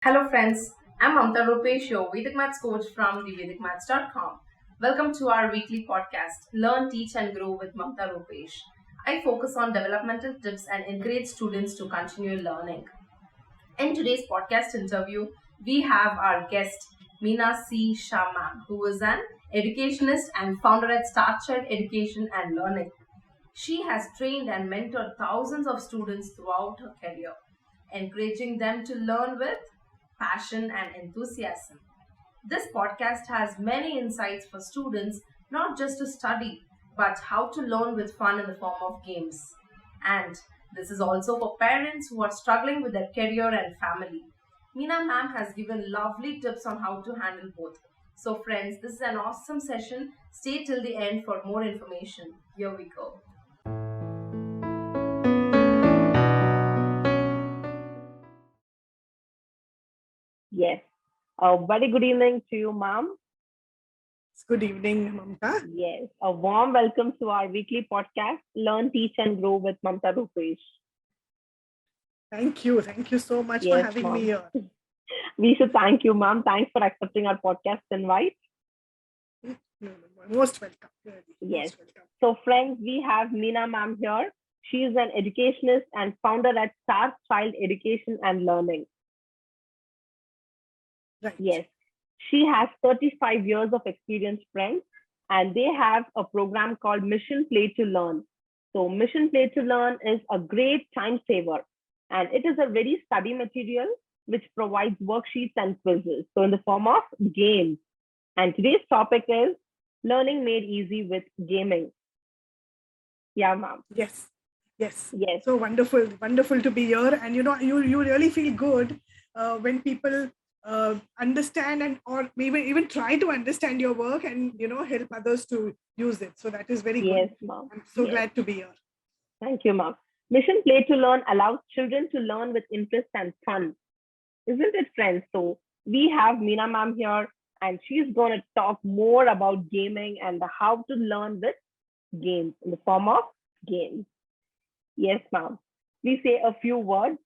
Hello friends, I'm Mamta Rupesh, your Vedic Maths coach from the VedicMaths.com. Welcome to our weekly podcast, Learn, Teach and Grow with Mamta Rupesh. I focus on developmental tips and encourage students to continue learning. In today's podcast interview, we have our guest, Meena C Shah ma'am, who is an educationist and founder at Starchild Education and Learning. She has trained and mentored thousands of students throughout her career, encouraging them to learn with passion and enthusiasm. This podcast has many insights for students, not just to study, but how to learn with fun in the form of games. And this is also for parents who are struggling with their career and family. Meena ma'am has given lovely tips on how to handle both. So, friends, this is an awesome session. Stay till the end for more information. Here we go. Yes. A very good evening to you, ma'am. Good evening, Mamta. Yes. A warm welcome to our weekly podcast, Learn, Teach and Grow with Mamta Rupesh. Thank you. Thank you so much for Yes, having me ma'am. here. We should thank you, ma'am. Thanks for accepting our podcast invite. Most welcome. Really, Yes. most welcome. So, friends, we have Meena ma'am here. She is an educationist and founder at Starchild Education and Learning. Right. Yes. She has 35 years of experience, friends, and they have a program called Mission Play to Learn. So Mission Play to Learn is a great time saver, and it is a very study material which provides worksheets and quizzes. So in the form of games. And today's topic is learning made easy with gaming. Yeah, ma'am. Yes. Yes. Yes. So wonderful. Wonderful to be here. And you really feel good when people understand and or maybe even try to understand your work and help others to use it. So that is very good. Yes, ma'am. I'm so Yes. glad to be here. Thank you, ma'am. Mission Play to Learn allows children to learn with interest and fun. Isn't it, friends? So we have Meena ma'am here, and she's going to talk more about gaming and how to learn with games in the form of games. Yes, ma'am. Please say a few words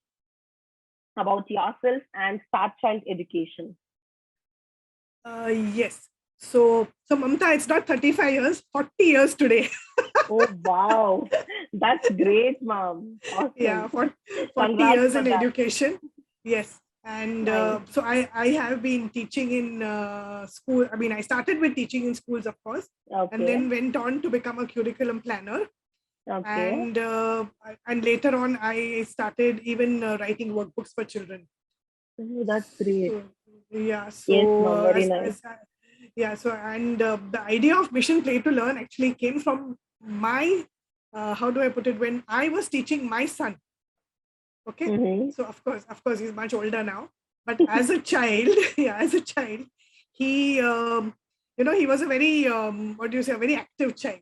about yourself and start child education. Yes. So Mamta, it's not 35 years, 40 years today. Oh, wow. That's great, ma'am. Awesome. Yeah, 40 Congrats years for in that. education. Yes. And Nice. so I have been teaching in school. I mean, I started with teaching in schools, of course, and Okay. then went on to become a curriculum planner. Okay. And later on, I started even writing workbooks for children. Oh, that's great. So, yeah. Yes, So ma'am. Very nice. yeah. So the idea of Mission Play to Learn actually came from my how do I put it, when I was teaching my son. Okay. Mm-hmm. So of course he's much older now, but as a child, yeah, as a child, he he was a very what do you say, a very active child.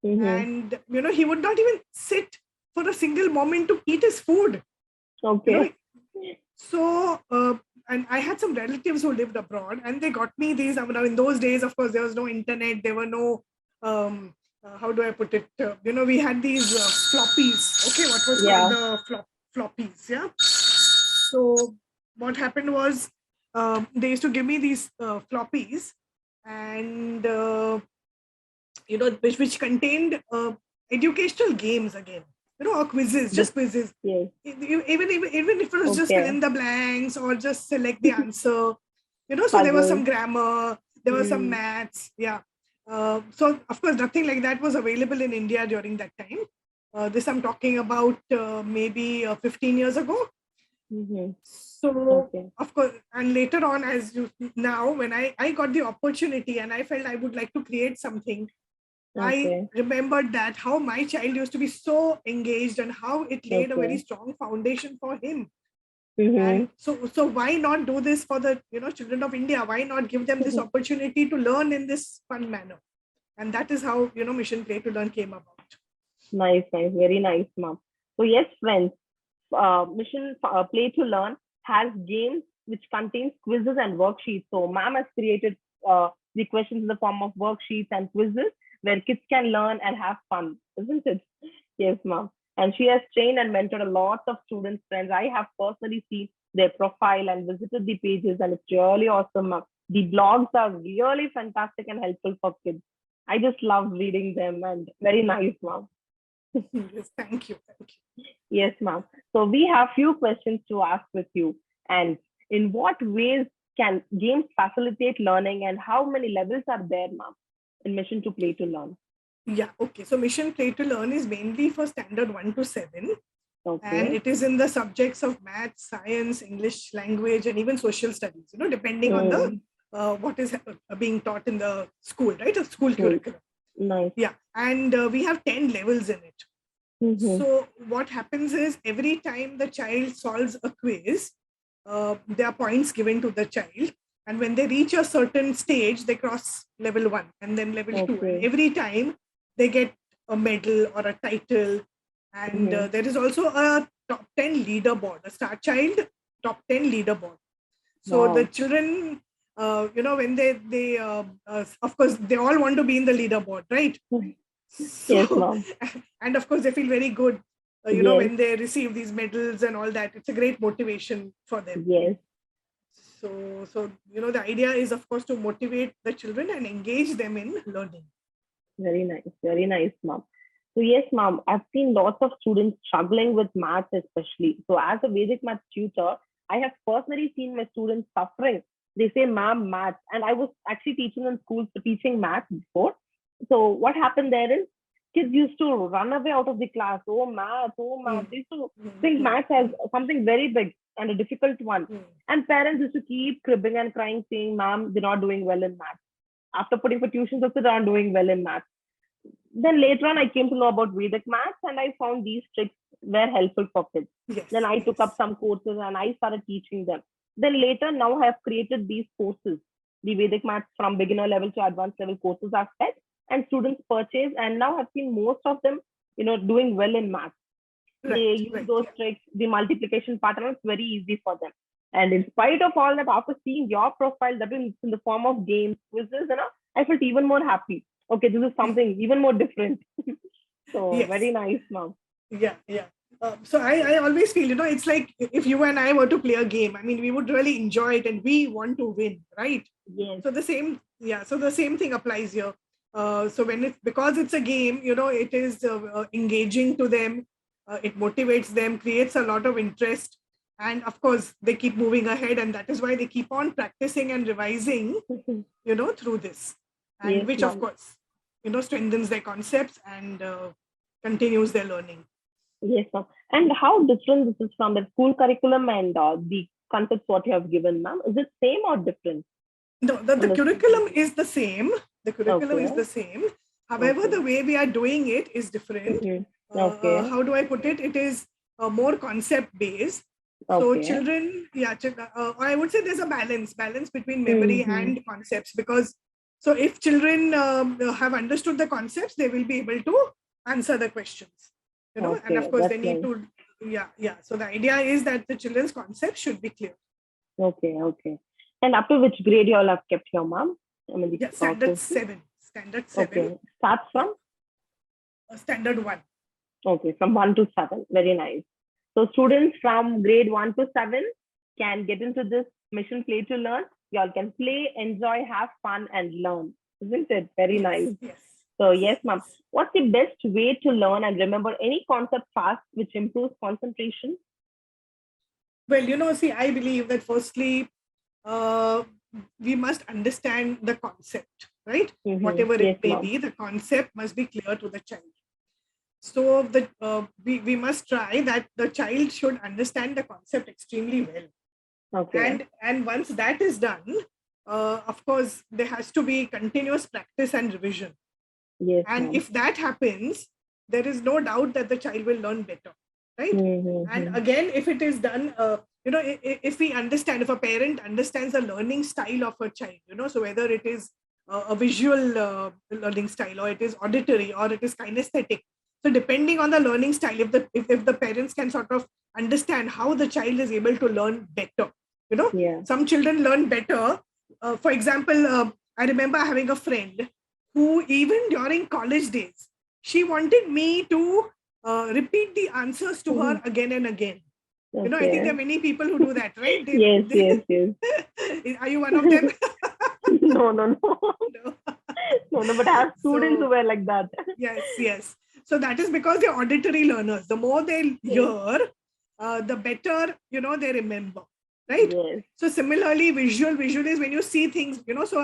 Mm-hmm. And he would not even sit for a single moment to eat his food. Okay. So and I had some relatives who lived abroad, and they got me these. I mean, in those days, of course, there was no internet, there were no how do I put it, we had these floppies. Okay, what was Yeah. called the floppies. Yeah. So what happened was, they used to give me these floppies, and which contained educational games again, or quizzes, just quizzes. Yes. Even if it was just fill Okay. in the blanks or just select the answer. So there was some grammar, there was some maths. Yeah. So of course nothing like that was available in India during that time. This I'm talking about maybe 15 years ago. Mm-hmm. So Okay. of course, and later on, as you now, when I got the opportunity and I felt I would like to create something, I Okay. remembered that how my child used to be so engaged and how it laid a very Okay. strong foundation for him. Mm-hmm. And so why not do this for the children of India? Why not give them this opportunity to learn in this fun manner? And that is how Mission Play to Learn came about. Nice, nice, very nice, ma'am. So yes, friends, Mission Play to Learn has games which contains quizzes and worksheets. So ma'am has created the questions in the form of worksheets and quizzes where kids can learn and have fun, isn't it? Yes, ma'am. And she has trained and mentored a lot of students, friends. I have personally seen their profile and visited the pages, and it's really awesome, ma'am. The blogs are really fantastic and helpful for kids. I just love reading them and very nice, ma'am. Yes, thank you. Yes, ma'am. So we have few questions to ask with you. And in what ways can games facilitate learning, and how many levels are there, ma'am, in Mission to Play to Learn? Yeah, okay. So Mission Play to Learn is mainly for standard 1 to 7. Okay. And it is in the subjects of math, science, English language, and even social studies, depending on the what is being taught in the school, right? A school curriculum. Nice. Yeah. And we have 10 levels in it. So what happens is every time the child solves a quiz, there are points given to the child. And when they reach a certain stage, they cross level 1 and then level 2. And every time they get a medal or a title. And there is also a top 10 leaderboard, a Starchild top 10 leaderboard. So the children, when they of course, they all want to be in the leaderboard, right? So, yes, ma'am. And of course, they feel very good, when they receive these medals and all that. It's a great motivation for them. Yes. So the idea is, of course, to motivate the children and engage them in learning. Very nice, ma'am. So yes, ma'am, I've seen lots of students struggling with maths, especially. So as a Vedic Maths tutor, I have personally seen my students suffering. They say, ma'am, maths. And I was actually teaching in schools for teaching maths before. So what happened there is kids used to run away out of the class. Oh, maths. They used to think maths as something very big and a difficult one. And parents used to keep cribbing and crying, saying, ma'am, they're not doing well in maths. After putting for tuitions, also they're not doing well in maths. Then later on, I came to know about Vedic Maths, and I found these tricks were helpful for kids. Then I took up some courses and I started teaching them. Then later, now I have created these courses. The Vedic Maths from beginner level to advanced level courses are set, and students purchase. And now I've seen most of them, doing well in maths. They use those tricks, the multiplication pattern, it's very easy for them. And in spite of all that, after seeing your profile, that is in the form of games, quizzes, I felt even more happy. Okay, this is something even more different. So very nice, ma'am. Yeah. So I always feel, it's like if you and I were to play a game, I mean, we would really enjoy it and we want to win, right? Yes. So the same thing applies here. So because it's a game, it is engaging to them, it motivates them, creates a lot of interest. And of course, they keep moving ahead, and that is why they keep on practicing and revising, through this. And which, of course, strengthens their concepts and continues their learning. Yes, ma'am. And how different this is from the school curriculum and the concepts what you have given, ma'am? Is it same or different? No, the curriculum is the same. The curriculum is the same. However, the way we are doing it is different. How do I put it? It is more concept-based. So children, I would say there's a balance between memory and concepts, because so if children have understood the concepts, they will be able to answer the questions, and of course they need to, So the idea is that the children's concepts should be clear. Okay. And up to which grade you all have kept here, ma'am? Standard 7. Standard 7. Okay. Starts from? Standard 1. Okay, from 1 to 7. Very nice. So students from grade 1 to 7 can get into this Mission Play to Learn. You all can play, enjoy, have fun, and learn. Isn't it? Very nice. Yes. So yes, ma'am. What's the best way to learn and remember any concept fast which improves concentration? Well, I believe that firstly, we must understand the concept, right? Whatever it may be, the concept must be clear to the child. So we must try that the child should understand the concept extremely well. Okay. And once that is done, of course, there has to be continuous practice and revision. Yes. And if that happens, there is no doubt that the child will learn better, right? And again, if it is done, if a parent understands the learning style of a child, so whether it is a visual learning style, or it is auditory, or it is kinesthetic. So depending on the learning style, if the parents can sort of understand how the child is able to learn better, some children learn better. For example, I remember having a friend who, even during college days, she wanted me to repeat the answers to her again and again. I think there Okay. are many people who do that, right? Yes, yes. Are you one of them? No. No. No, but I have students who So, were like that. yes. So that is because they're auditory learners. The more they Yes. hear, the better, they remember, right? Yes. So similarly, visual is when you see things, so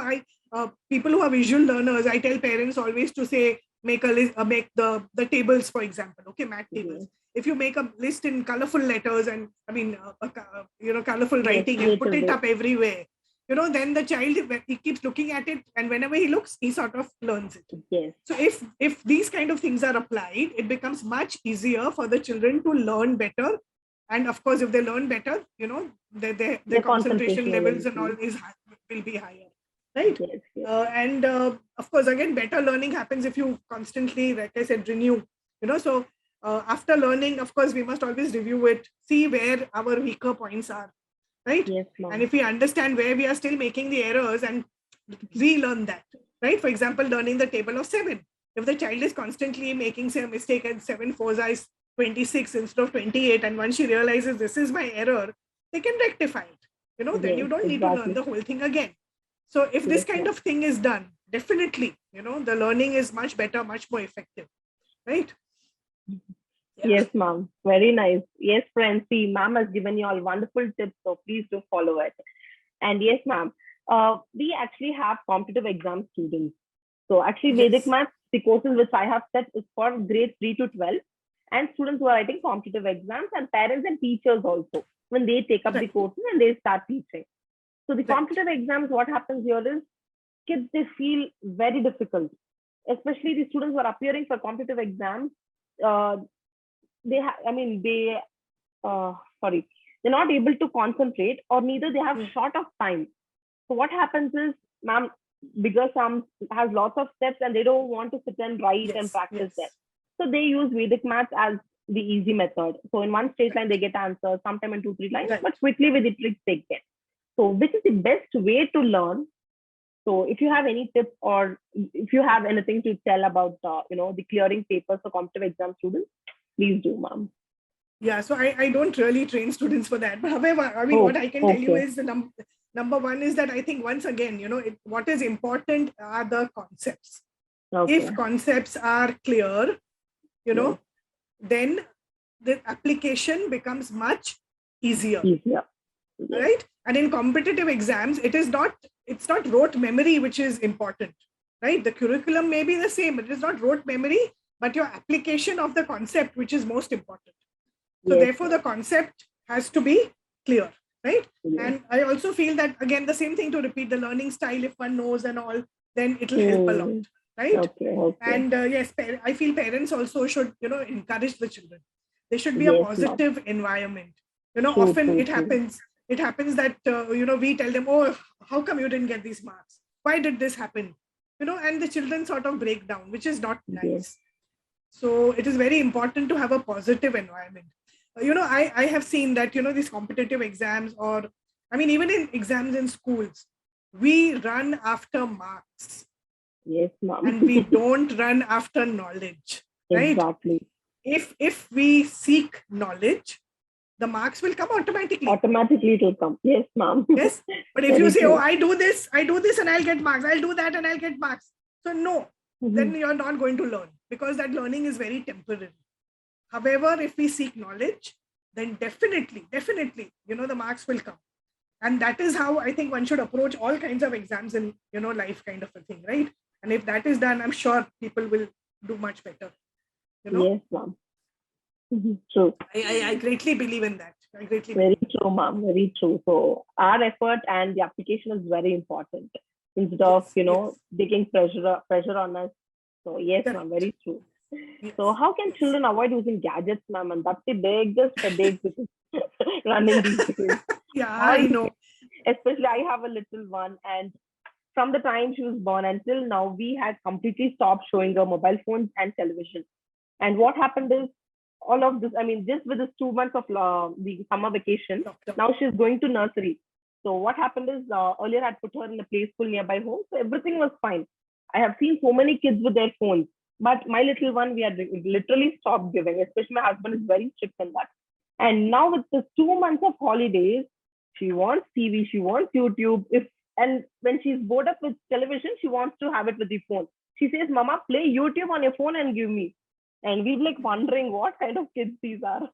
people who are visual learners, I tell parents always to say, make a list, make the tables, for example, okay, math tables. Yes. If you make a list in colorful letters and colorful Yes. writing and put Creative it way. up everywhere, then the child, he keeps looking at it, and whenever he looks, he sort of learns it. Yes. So if these kind of things are applied, it becomes much easier for the children to learn better. And of course, if they learn better, their The concentration concentration will levels and all increase. will be higher, right? Yes. And of course, again, better learning happens if you constantly, like I said, renew. So after learning, of course, we must always review it, see where our weaker points are, right? Yes, And ma'am. if we understand where we are still making the errors and relearn that, right? For example, learning the table of 7. If the child is constantly making say a mistake and 7 fours is 26 instead of 28, and once she realizes this is my error, they can rectify it. Then Yes, you don't need to learn exactly. the whole thing again. So if this Yes, kind ma'am. of thing is done, definitely, the learning is much better, much more effective, right? Yeah. Yes, ma'am. Very nice. Yes, friends. See, ma'am has given you all wonderful tips, so please do follow it. And yes, ma'am. We actually have competitive exam students. So actually, Vedic Yes. Maths, the courses which I have set is for grade 3 to 12, and students who are writing competitive exams, and parents and teachers also when they take up the Right. courses and they start teaching. So the Right. competitive exams, what happens here is kids, they feel very difficult, especially the students who are appearing for competitive exams. Uh, they sorry, they're not able to concentrate, or neither they have Mm. short of time. So what happens is, ma'am, bigger sums has lots of steps and they don't want to sit and write and Yes. practice that. Yes. So they use Vedic Maths as the easy method. So in one straight line, Right. they get answers, sometime in 2, 3 lines, Right. but quickly with the tricks they get. So which is the best way to learn? So if you have any tips, or if you have anything to tell about, the clearing papers for competitive exam students, please do, ma'am. Yeah, so I don't really train students for that. But however, I mean, what Oh, I can tell you okay. is the number one is that I think once again, what is important are the concepts. Okay. If concepts are clear, Yes. then the application becomes much easier, Easier. Yes. right? And in competitive exams, it's not rote memory which is important, right? The curriculum may be the same, but it is not rote memory, but your application of the concept which is most important. So Yes, therefore, the ma'am. concept has to be clear, right? Yes. And I also feel that, again, the same thing to repeat the learning style, if one knows and all, then it'll help a lot, Hmm. right? Okay. And yes, I feel parents also should, encourage the children. There should be a Yes, ma'am. positive environment. True, Often true, true. it happens that, we tell them, oh, how come you didn't get these marks? Why did this happen? And the children sort of break down, which is not Yes. nice. So it is very important to have a positive environment. I have seen that, these competitive exams, or I mean, even in exams in schools, we run after marks Yes, ma'am. and we don't run after knowledge, right? Exactly. If we seek knowledge, the marks will come automatically. Automatically it will come. Yes, ma'am. Yes. But if you Very say, oh, true. I do this and I'll get marks, I'll do that and I'll get marks. So no, then Mhm. you're not going to learn, because that learning is very temporary. However, if we seek knowledge, then definitely, the marks will come. And that is how I think one should approach all kinds of exams in, life, kind of a thing, right? And if that is done, I'm sure people will do much better. Yes, ma'am. True. I greatly believe in that. I greatly Very believe. true, ma'am. Very true. So our effort and the application is very important instead of, Yes. taking pressure on us. So yes, ma'am. Correct. Very true. So Yes. how can Yes. children avoid using gadgets, ma'am? And that's the biggest headache which is running these days. Yeah, All I know. Especially I have a little one, and from the time she was born until now, we had completely stopped showing her mobile phones and television. And what happened is, all of this, I mean, just with this 2 months of the summer vacation, Doctor. now she's going to nursery. So what happened is, earlier I'd put her in a play school nearby home, so everything was fine. I have seen so many kids with their phones, but my little one, we had literally stopped giving, especially my husband is very strict in that. And now with the 2 months of holidays, she wants TV, she wants YouTube. And when she's bored up with television, she wants to have it with the phone. She says, Mama, play YouTube on your phone and give me. And we're like wondering what kind of kids these are.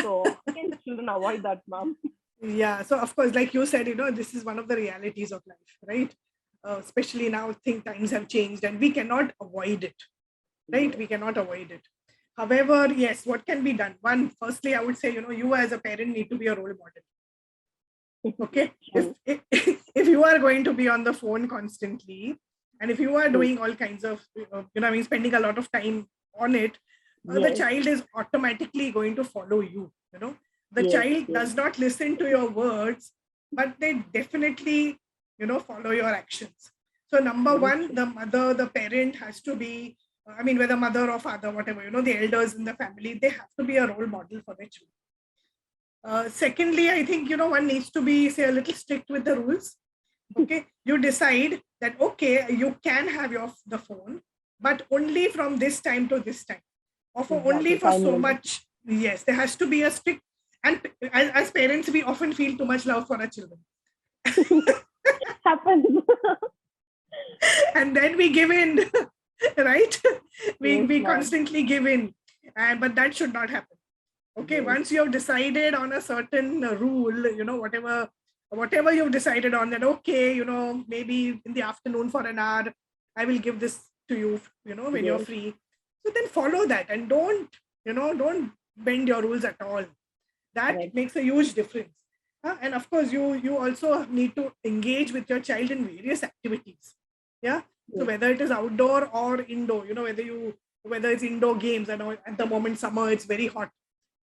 So how can children avoid that, mom? Yeah. So of course, like you said, this is one of the realities of life, right? Especially now, times have changed and we cannot avoid it, right? We cannot avoid it. However, yes, what can be done? One, firstly, I would say, you as a parent need to be a role model. Okay. If you are going to be on the phone constantly, and if you are doing all kinds of, spending a lot of time on it, the child is automatically going to follow you. The child does not listen to your words, but they definitely, follow your actions. So number one, the parent has to be, whether mother or father, whatever, the elders in the family, they have to be a role model for their children. Secondly, I think, one needs to be, say, a little strict with the rules. Okay. You decide that, okay, you can have the phone, but only from this time to this time, or only for so much. Yes, there has to be a strict, and as parents, we often feel too much love for our children. Happens. And then we give in, right? We constantly give in, but that should not happen. Okay, once you have decided on a certain rule, whatever you've decided on, that, okay, maybe in the afternoon for an hour, I will give this to you, when you're free. So then follow that and don't bend your rules at all. That makes a huge difference. And of course, you also need to engage with your child in various activities. Yeah. So whether it is outdoor or indoor, whether it's indoor games, and at the moment, summer, it's very hot.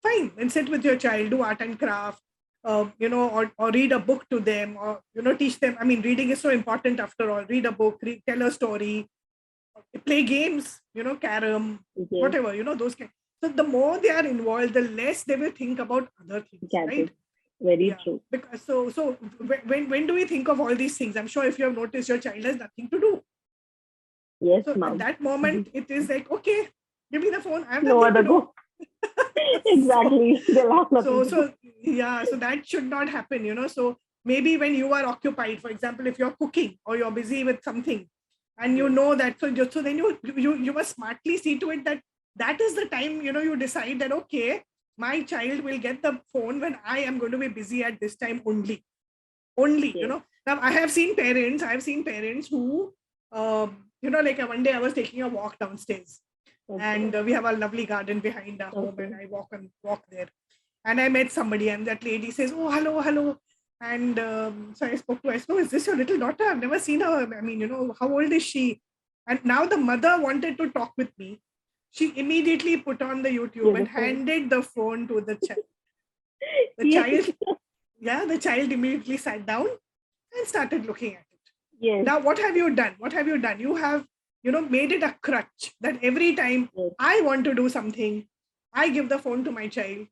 Fine, then sit with your child, do art and craft, or read a book to them, or, teach them. Reading is so important after all. Read a book, tell a story, play games, carom, whatever, those kinds. So the more they are involved, the less they will think about other things, right? Very true. Because, so when do we think of all these things? I'm sure if you have noticed, your child has nothing to do. Yes, so ma'am. At that moment, it is like, okay, give me the phone. I have no nothing to do. Exactly. So that should not happen, so maybe when you are occupied, for example, if you're cooking or you're busy with something, and you know that, so then you must smartly see to it that is the time, you decide that, okay, my child will get the phone when I am going to be busy at this time only. Now I have seen parents who like one day I was taking a walk downstairs. And we have a lovely garden behind our home, and I walk there, and I met somebody, and that lady says, "Oh, hello," and so I spoke to her. I said, "Oh, is this your little daughter? I've never seen her. How old is she?" And now the mother wanted to talk with me. She immediately put on the YouTube and handed the phone to the child. The child immediately sat down and started looking at it. Now, what have you done? You have made it a crutch that every time I want to do something, I give the phone to my child.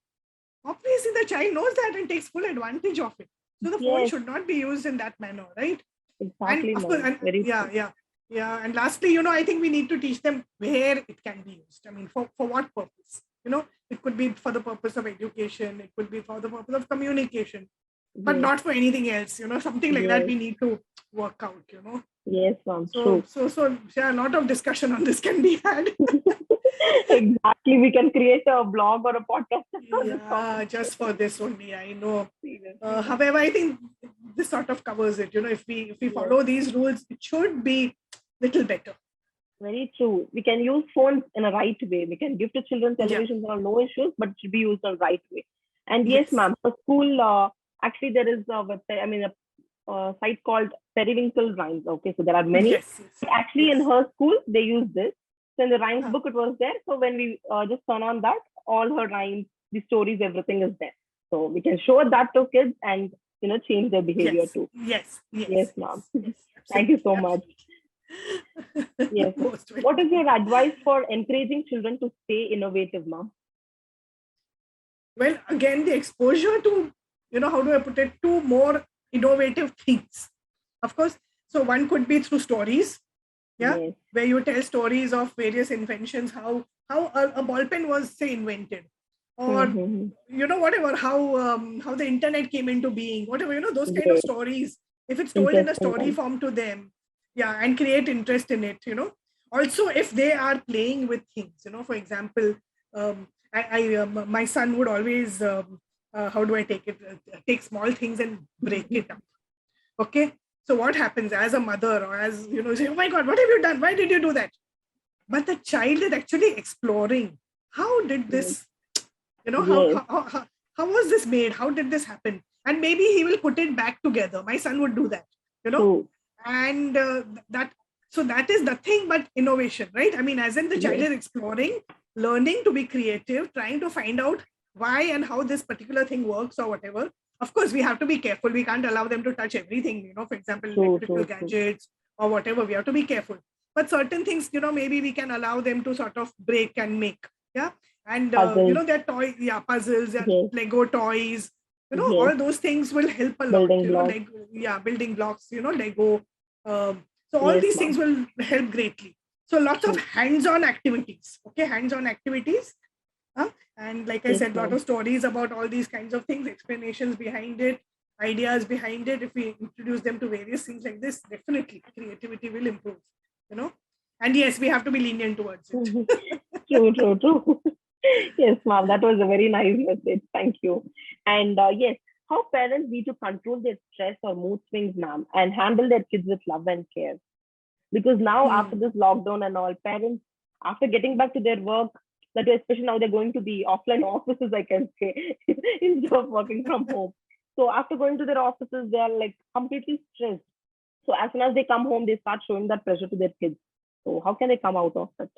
Obviously, the child knows that and takes full advantage of it. So the phone should not be used in that manner, right? Exactly. And of course, and lastly, I think we need to teach them where it can be used. For what purpose? It could be for the purpose of education. It could be for the purpose of communication, but not for anything else. Something like that we need to work out. Yes, ma'am. So a lot of discussion on this can be had. Exactly. We can create a blog or a podcast. Just for this only, I know. However, I think this sort of covers it. If we follow these rules, it should be little better. Very true. We can use phones in a right way. We can give to children televisions are no issues, but it should be used in a right way. And yes, ma'am, for school, actually there is a website, a site called Periwinkle Rhymes. Okay, so there are many. Actually, in her school, they use this. So in the rhymes book, it was there. So when we just turn on that, all her rhymes, the stories, everything is there. So we can show that to kids and change their behavior too. Yes, ma'am. Thank you so much. Yes. What is your advice for encouraging children to stay innovative, ma'am? Well, again, the exposure to, how do I put it, to more innovative things. Of course, so one could be through stories, where you tell stories of various inventions, how a ball pen was, say, invented. or whatever, how the internet came into being, whatever, those kind of Yes. stories, if it's told in a Interesting story one. form to them, and create interest in it. Also, if they are playing with things, for example, my son would always, how do I take it, take small things and break it up. Okay, so what happens as a mother, or as say, oh my god, what have you done, why did you do that? But the child is actually exploring, how did Yes. this, Yes. how was this made, how did this happen, and maybe he will put it back together. My son would do that, True. and that so that is nothing but innovation, right? I mean, as in the child Yes. is exploring, learning to be creative, trying to find out why and how this particular thing works or whatever. Of course, we have to be careful, we can't allow them to touch everything, for example, True. electrical True. True. gadgets or whatever. We have to be careful, but certain things, maybe we can allow them to sort of break and make. Yeah. And Puzzles. their toy, puzzles, Yes. Lego toys, Yes. all those things will help a lot. Building blocks. Building blocks, Lego. So all Yes, these things ma'am. will help greatly. So lots of True. hands-on activities. Okay, hands-on activities. And like I Yes, said, a lot ma'am. of stories about all these kinds of things, explanations behind it, ideas behind it. If we introduce them to various things like this, definitely creativity will improve. And yes, we have to be lenient towards it. True. True. True. Yes, ma'am. That was a very nice message. Thank you. And yes, how parents need to control their stress or mood swings, ma'am, and handle their kids with love and care. Because now, after Hmm. this lockdown and all, parents, after getting back to their work, that is, especially now they're going to the offline offices, I can say, instead of working from home. So after going to their offices, they are like completely stressed. So as soon as they come home, they start showing that pressure to their kids. So how can they come out of it?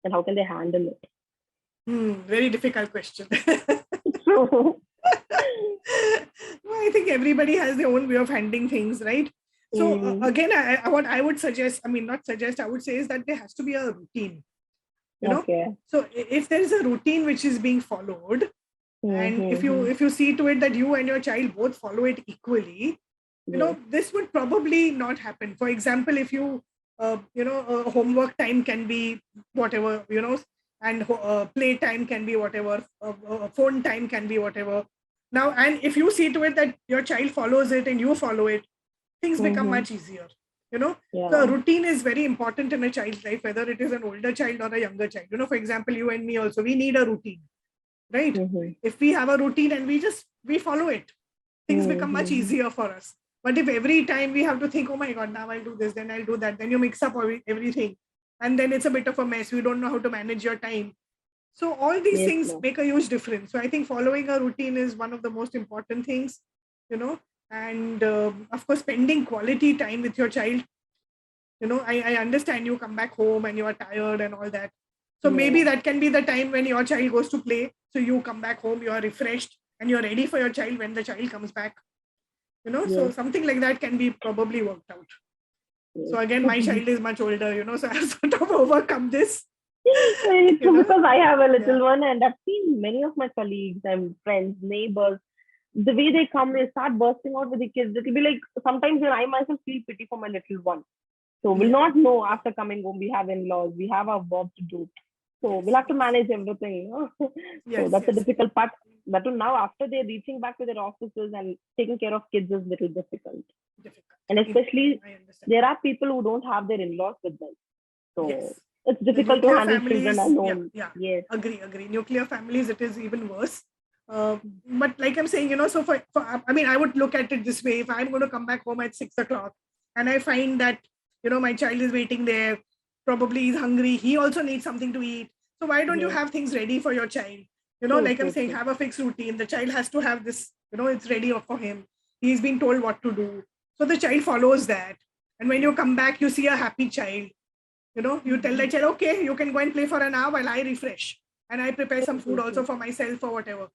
And how can they handle it? Very difficult question. So, Well, I think everybody has their own way of handling things, right? So again, what I would suggest, I mean, not suggest, I would say is that there has to be a routine. okay. So if there is a routine which is being followed, and if you see to it that you and your child both follow it equally, Yes. this would probably not happen. For example, if you homework time can be whatever, and play time can be whatever, phone time can be whatever. Now, and if you see to it that your child follows it and you follow it, things become much easier. So a Yeah. routine is very important in a child's life, whether it is an older child or a younger child. For example, you and me also, we need a routine, right? If we have a routine and we follow it, things become much easier for us. But if every time we have to think, oh my god, now I'll do this, then I'll do that, then you mix up everything, and then it's a bit of a mess. You don't know how to manage your time. So all these Yes, things ma'am. make a huge difference. So I think following a routine is one of the most important things, and of course, spending quality time with your child. I understand you come back home and you are tired and all that. So maybe Yeah. that can be the time when your child goes to play. So you come back home, you are refreshed, and you're ready for your child when the child comes back. So Yes. something like that can be probably worked out. Yes. So again, my child is much older, so I've sort of overcome this. Very you true, know because I have a yeah. little one, and I've seen many of my colleagues and friends, neighbors, the way they come, they start bursting out with the kids. It'll be like sometimes when I myself feel pity for my little one. So we'll Yeah. not know after coming home, we have in-laws, we have our work to do. So Yes, we'll have to yes, manage everything. So yes, that's a yes. difficult part. That too now after they're reaching back to their offices and taking care of kids is little difficult. Difficult. And especially I understand. there are people who don't have their in-laws with them. So Yes. it's The difficult to nuclear handle children families, yeah, alone. yeah. Yes. Agree. Nuclear families, it is even worse. But like I'm saying, so I mean, I would look at it this way. If I'm going to come back home at 6 o'clock and I find that, my child is waiting there, probably he's hungry, he also needs something to eat. So why don't you Yes. have things ready for your child? True, Like I'm true, saying, true. have a fixed routine. The child has to have this, it's ready for him. He's been told what to do. So the child follows that. And when you come back, you see a happy child. You tell the child, okay, you can go and play for an hour while I refresh. And I prepare some True, food true, also true. for myself or whatever.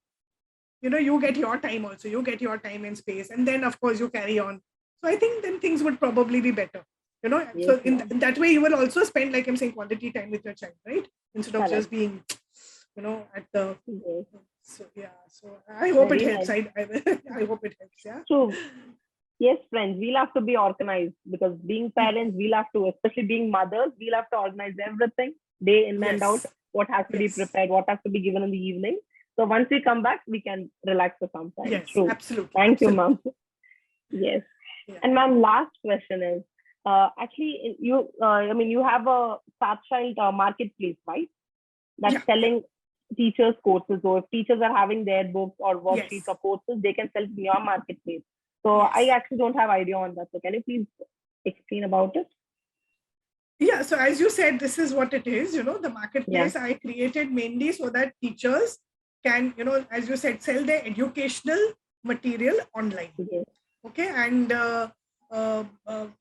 You get your time also. You get your time and space. And then, of course, you carry on. So I think then things would probably be better. Yes, So ma'am. in that way, you will also spend, like I'm saying, quality time with your child, right? Instead of Correct. just being, at the. Yes. So, yeah. So I hope it Very helps. nice. I hope it helps. Yeah. True. Yes, friends, we'll have to be organized because being parents, we'll have to, especially being mothers, we'll have to organize everything day in and out, Yes. what has to be Yes. prepared, what has to be given in the evening. So once we come back, we can relax for some time. Yes, True. absolutely. Thank absolutely. you, ma'am. Yes. Yeah. And ma'am, last question is, actually, you have a Starchild marketplace, right? That's selling teachers' courses. So if teachers are having their books or worksheets or courses, they can sell in your marketplace. So I actually don't have idea on that. So can you please explain about it? Yeah, so as you said, this is what it is, the marketplace I created mainly so that teachers can, as you said, sell their educational material online. Okay, and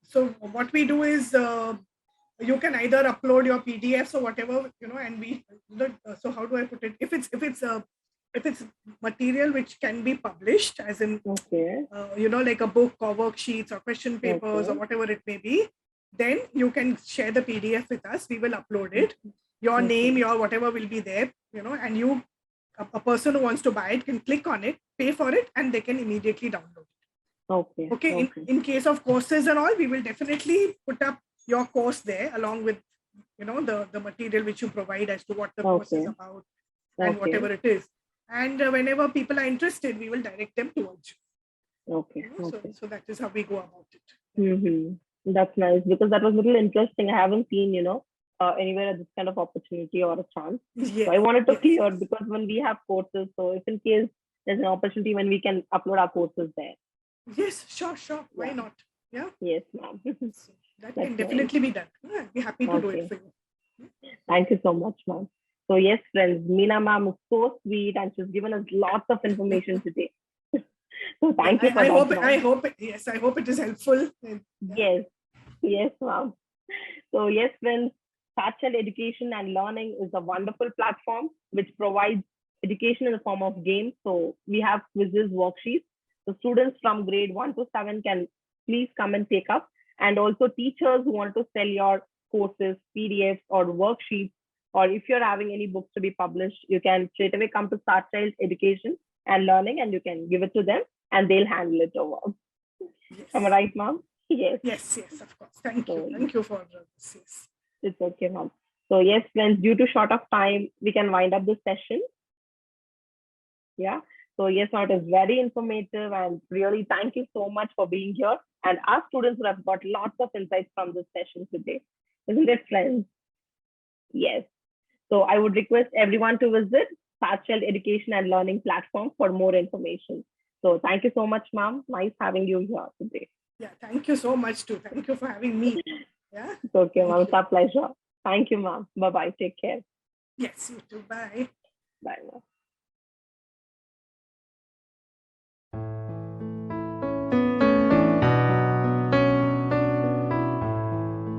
so what we do is you can either upload your PDFs or whatever, and we, so how do I put it? If it's material which can be published, as in, like a book or worksheets or question papers or whatever it may be, then you can share the PDF with us. We will upload it. Your name, your whatever will be there, and you, a person who wants to buy it can click on it, pay for it, and they can immediately download it. Okay. In case of courses and all, we will definitely put up your course there along with, the material which you provide as to what the course is about and whatever it is. And whenever people are interested, we will direct them towards you. So that is how we go about it. That's nice, because that was a little interesting. I haven't seen, anywhere this kind of opportunity or a chance. So I wanted to clear, because when we have courses, so if in case there's an opportunity when we can upload our courses there. Yes, sure. Why not? Yeah. Yes, ma'am. That can definitely be done. I'd be happy to do it for you. Thank you so much, ma'am. So yes, friends, Meena ma'am is so sweet and she's given us lots of information today. So thank you for that. I hope it is helpful. Yes, ma'am. So yes, friends, Starchild Education and Learning is a wonderful platform which provides education in the form of games. So we have quizzes, worksheets. So students from grade 1 to 7 can please come and take up. And also teachers who want to sell your courses, PDFs or worksheets, or if you're having any books to be published, you can straight away come to Starchild Education and Learning and you can give it to them and they'll handle it over. Am I right, ma'am? Yes, of course. Thank you for this. Yes. It's okay, ma'am. So yes, friends, due to short of time, we can wind up this session. Yeah. So yes, it is very informative and really thank you so much for being here. And our students would have got lots of insights from this session today. Isn't it, friends? Yes. So I would request everyone to visit Starchild Education and Learning platform for more information. So thank you so much, ma'am. Nice having you here today. Yeah, thank you so much too. Thank you for having me. Yeah. It's okay, ma'am. It's our pleasure. Thank you, ma'am. Bye-bye. Take care. Yes, you too. Bye. Bye, ma'am.